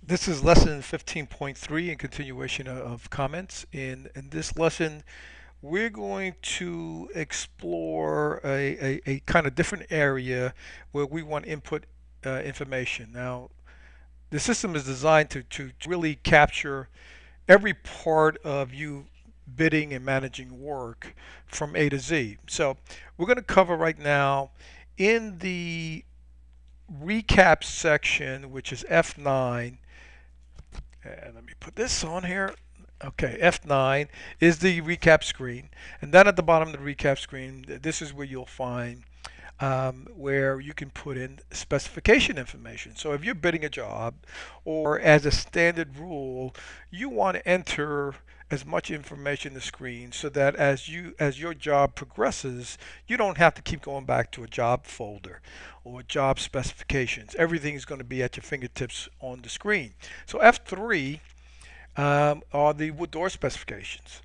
This is lesson 15.3 in continuation of comments. In this lesson, we're going to explore a kind of different area where we want input information. Now, the system is designed to really capture every part of you bidding and managing work from A to Z. So we're going to cover right now in the recap section, which is F9. And let me put this on here. Okay, F9 is the recap screen. And then at the bottom of the recap screen, this is where you'll find where you can put in specification information. So if you're bidding a job, or as a standard rule, you want to enter as much information in the screen so that as your job progresses, you don't have to keep going back to a job folder or job specifications. Everything is going to be at your fingertips on the screen. So F3 are the wood door specifications.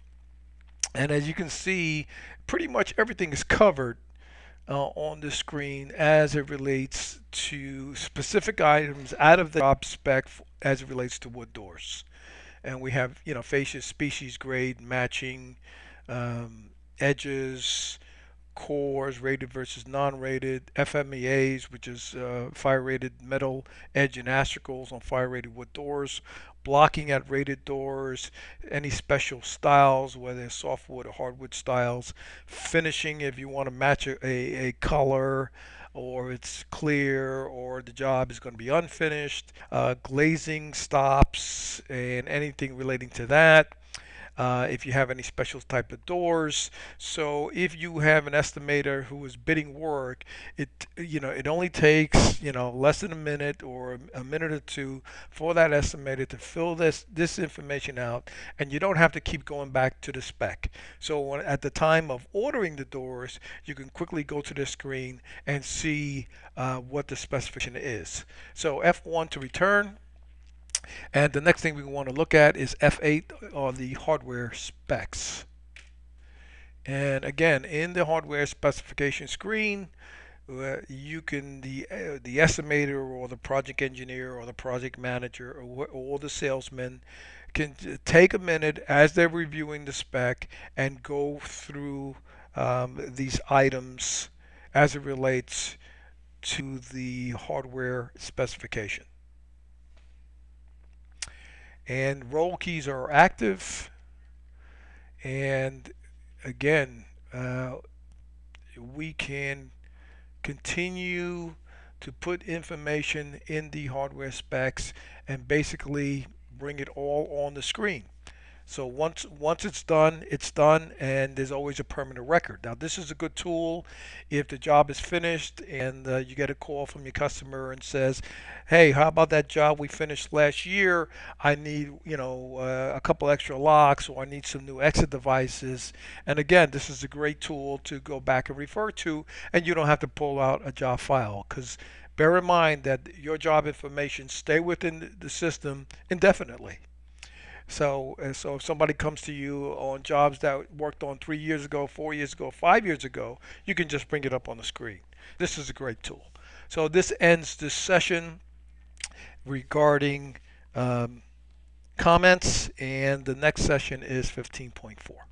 And as you can see, pretty much everything is covered on the screen as it relates to specific items out of the job spec as it relates to wood doors. And we have, fascias, species, grade, matching, edges, cores, rated versus non-rated, FMEAs, which is fire-rated metal edge and astricals on fire-rated wood doors, blocking at rated doors, any special styles, whether it's softwood or hardwood styles, finishing if you want to match a color, or it's clear, or the job is going to be unfinished, glazing stops, and anything relating to that. If you have any special type of doors. So if you have an estimator who is bidding work, it only takes less than a minute or a minute or two for that estimator to fill this information out, and you don't have to keep going back to the spec. So at the time of ordering the doors, you can quickly go to the screen and see what the specification is. So F1 to return. And the next thing we want to look at is F8 or the hardware specs. And again, in the hardware specification screen, you can the estimator or the project engineer or the project manager or the salesman can take a minute as they're reviewing the spec and go through these items as it relates to the hardware specification. And roll keys are active. And again, we can continue to put information in the hardware specs and basically bring it all on the screen. So once it's done, and there's always a permanent record. Now this is a good tool if the job is finished and you get a call from your customer and says, "Hey, how about that job we finished last year? I need a couple extra locks, or I need some new exit devices." And again, this is a great tool to go back and refer to, and you don't have to pull out a job file, because bear in mind that your job information stay within the system indefinitely. So if somebody comes to you on jobs that worked on 3 years ago, 4 years ago, 5 years ago, you can just bring it up on the screen. This is a great tool. So this ends this session regarding comments, and the next session is 15.4.